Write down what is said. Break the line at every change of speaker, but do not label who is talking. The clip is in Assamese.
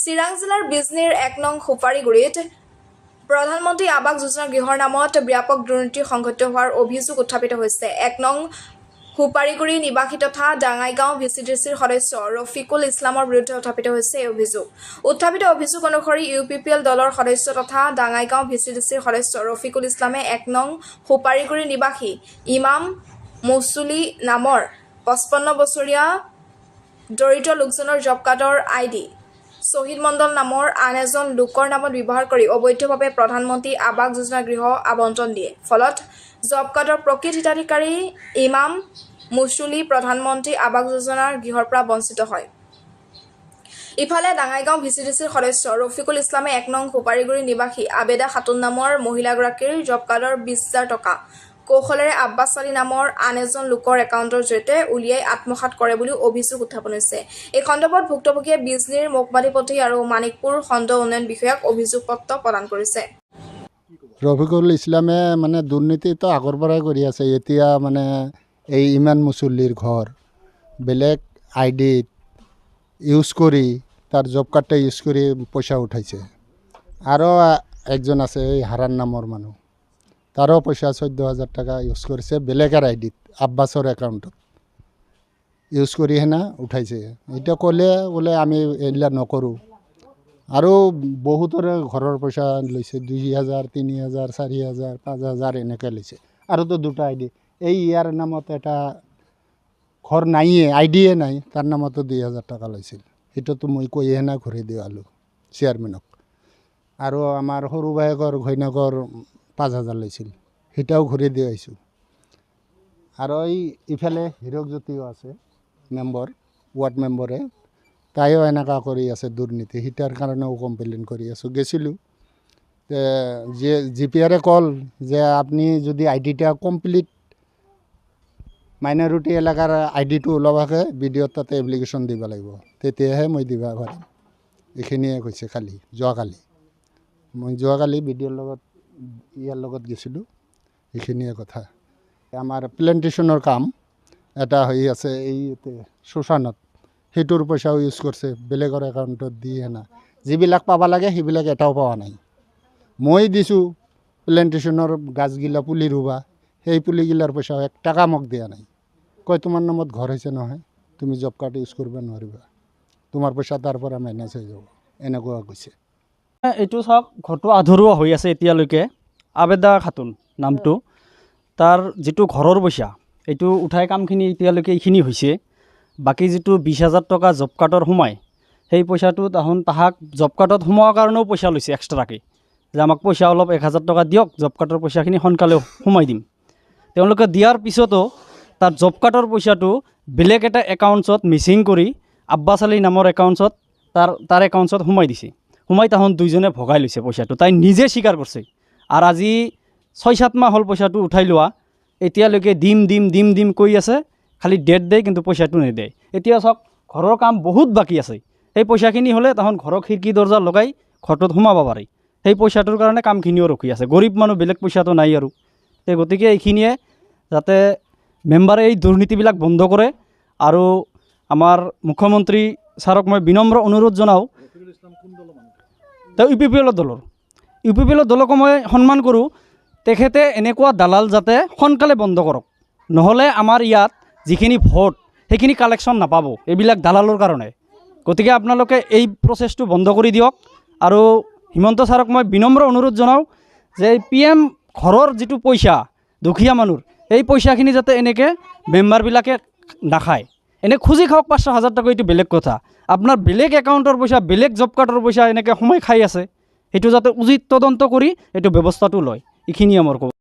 চিৰাং জিলাৰ বিজনীৰ ১ নং সুপাৰীগুৰিত প্ৰধানমন্ত্ৰী আৱাস যোজনা গৃহৰ নামত ব্যাপক দুৰ্নীতি সংঘটিত হোৱাৰ অভিযোগ উত্থাপিত হৈছে। ১ নং সুপাৰীগুৰি নিবাসী তথা ডাঙাইগাঁও ভিচিডিচিৰ সদস্য ৰফিকুল ইছলামৰ বিৰুদ্ধে উত্থাপিত হৈছে এই অভিযোগ। উত্থাপিত অভিযোগ অনুসৰি UPPL দলৰ সদস্য তথা ডাঙাইগাঁও ভিচিডিচিৰ সদস্য ৰফিকুল ইছলামে ১ নং সুপাৰীগুৰি নিবাসী ইমাম মুছলি নামৰ ৫৫ বছৰীয়া দৰিদ্ৰ লোকজনৰ জব কাৰ্ডৰ ID শহীদ মণ্ডল নামৰ আন এজন লোকৰ নামত ব্যৱহাৰ কৰি অবৈধভাৱে প্ৰধানমন্ত্ৰী আৱাস যোজনা গৃহ আবণ্টন দিয়ে। ফলত জব কাৰ্ডৰ প্ৰকৃত হিতাধিকাৰী ইমাম মুছলি প্ৰধানমন্ত্ৰী আৱাস যোজনাৰ গৃহৰ পৰা বঞ্চিত হয়। ইফালে ডাঙাইগাঁও ভিচিডিচিৰ সদস্য ৰফিকুল ইছলামে ১ নং সুপাৰীগুৰি নিবাসী আবেদা খাতুন নামৰ মহিলাগৰাকীৰ জব কাৰ্ডৰ ২০,০০০ টকা কৌশলেৰে আব্বাছ আলী নামৰ আন এজন লোকৰ একাউণ্টৰ জৰিয়তে উলিয়াই আত্মসাৎ কৰে বুলি অভিযোগ উত্থাপন হৈছে। এই সন্দৰ্ভত ভুক্তভোগীয়ে বিজনীৰ মুখপাত্ৰী আৰু মানিকপুৰ খণ্ড উন্নয়ন বিষয়াক অভিযোগ পত্ৰ প্ৰদান কৰিছে।
ৰফিকুল ইছলামে মানে দুৰ্নীতিটো আগৰ পৰাই কৰি আছে। এতিয়া মানে এই ইমান মুছল্লিৰ ঘৰ বেলেগ ID ইউজ কৰি তাৰ জব কাৰ্ডটা ইউজ কৰি পইচা উঠাইছে। আৰু একজন আছে এই হাৰান নামৰ মানুহ, তাৰো পইচা ১৪,০০০ টকা ইউজ কৰিছে বেলেগৰ ID আব্বাছৰ একাউণ্টত ইউজ কৰি হেনা উঠাইছে। এতিয়া বোলে আমি এইবিলাক নকৰোঁ। আৰু বহুতৰে ঘৰৰ পইচা লৈছে ২,০০০, ৩,০০০, ৪,০০০, ৫,০০০ এনেকৈ লৈছে। আৰুতো দুটা ID এই ইয়াৰ নামত এটা ঘৰ নাইয়ে, IDয়ে নাই, তাৰ নামতো ২,০০০ টকা লৈছিল। সেইটোতো মই কৈয়ে হেনা ঘূৰি দিয়ালোঁ চেয়াৰমেনক। আৰু আমাৰ সৰু বায়েকৰ ঘৈণীয়েকৰ ৫,০০০ লৈছিল, সেইটাও ঘূৰি দি আহিছোঁ। আৰু ইফালে হীৰকজ্যোতিও আছে মেম্বৰ, ৱাৰ্ড মেম্বৰে, তাইও এনেকুৱা কৰি আছে দুৰ্নীতি। সিটাৰ কাৰণেও কমপ্লেইন কৰি আছোঁ। গেছিলোঁ GPRে কল যে আপুনি যদি IDটা কমপ্লিট মাইনৰিটি এলেকাৰ IDটো ওলাবাকে BDOৰ তাতে এপ্লিকেশ্যন দিব লাগিব, তেতিয়াহে মই দিব পাৰিম। এইখিনিয়ে কৈছে যোৱাকালি মই BDOৰ লগত ইয়াৰ লগত গৈছিলোঁ। এইখিনিয়ে কথা। আমাৰ প্লেণ্টেশ্যনৰ কাম এটা হৈ আছে এই শ্মশানত, সেইটোৰ পইচাও ইউজ কৰিছে বেলেগৰ একাউণ্টত দি হেনা। যিবিলাক পাব লাগে সেইবিলাক এটাও পোৱা নাই। মই দিছোঁ প্লেণ্টেশ্যনৰ গাছগিলা পুলি ৰুবা, সেই পুলিগিলাৰ পইচা ১ টকা মোক দিয়া নাই। কয় তোমাৰ নামত ঘৰ হৈছে নহয়, তুমি জব কাৰ্ড ইউজ কৰিব নোৱাৰিবা, তোমাৰ পইচা তাৰ পৰা মাইনাছ হৈ যাব, এনেকুৱা কৈছে।
এইটো চাওক, ঘৰটো আধৰুৱা হৈ আছে এতিয়ালৈকে। আবেদা খাতুন নামটো, তাৰ যিটো ঘৰৰ পইচা এইটো উঠাই কামখিনি এতিয়ালৈকে এইখিনি হৈছে। বাকী যিটো ২০,০০০ টকা জব কাৰ্ডৰ সোমায়, সেই পইচাটো তাহাক জব কাৰ্ডত সোমোৱাৰ কাৰণেও পইচা লৈছে এক্সট্ৰাকৈ, যে আমাক পইচা অলপ ১,০০০ টকা দিয়ক, জব কাৰ্ডৰ পইচাখিনি সোনকালে সোমাই দিম। তেওঁলোকে দিয়াৰ পিছতো তাৰ জব কাৰ্ডৰ পইচাটো বেলেগ এটা একাউণ্টছত মিচিং কৰি আব্বাছ আলী নামৰ একাউণ্টছত তাৰ একাউণ্টছত সোমাই দিছে। সোমাই তাহোন দুইজনে ভগাই লৈছে পইচাটো, তাই নিজে স্বীকাৰ কৰিছে। আৰু আজি ৬-৭ মাহ হ'ল পইচাটো উঠাই লোৱা, এতিয়ালৈকে দিম কৈ আছে, খালি ডেট দিয়ে কিন্তু পইচাটো নিদিয়ে। এতিয়া চাওক, ঘৰৰ কাম বহুত বাকী আছে। সেই পইচাখিনি হ'লে তাহোন ঘৰৰ খিৰিকী দৰ্জা লগাই ঘৰটোত সোমাব পাৰে। সেই পইচাটোৰ কাৰণে কামখিনিও ৰখি আছে। গৰীব মানুহ, বেলেগ পইচাটো নাই আৰু। সেই গতিকে এইখিনিয়ে যাতে মেম্বাৰে এই দুৰ্নীতিবিলাক বন্ধ কৰে। আৰু আমাৰ মুখ্যমন্ত্ৰী ছাৰক মই বিনম্ৰ অনুৰোধ জনাওঁ, তেওঁ UPPL দলকো মই সন্মান কৰোঁ। তেখেতে এনেকুৱা দালাল যাতে সোনকালে বন্ধ কৰক, নহ'লে আমাৰ ইয়াত যিখিনি ভোট সেইখিনি কালেকশ্যন নাপাব এইবিলাক দালালৰ কাৰণে। গতিকে আপোনালোকে এই প্ৰচেছটো বন্ধ কৰি দিয়ক। আৰু হিমন্ত ছাৰক মই বিনম্ৰ অনুৰোধ জনাওঁ যে PM ঘৰৰ যিটো পইচা দুখীয়া মানুহৰ, এই পইচাখিনি যাতে এনেকৈ মেম্বাৰবিলাকে নাখায়। এনে খুজি খাওক ৫০০,০০০ টকা, এইটো বেলেগ কথা। আপোনাৰ বেলেগ একাউণ্টৰ পইচা, বেলেগ জব কাৰ্ডৰ পইচা এনেকৈ সোমাই খাই আছে, সেইটো যাতে উচিত তদন্ত কৰি এইটো ব্যৱস্থাটো লয়। এইখিনিয়ে মোৰ ক'ব।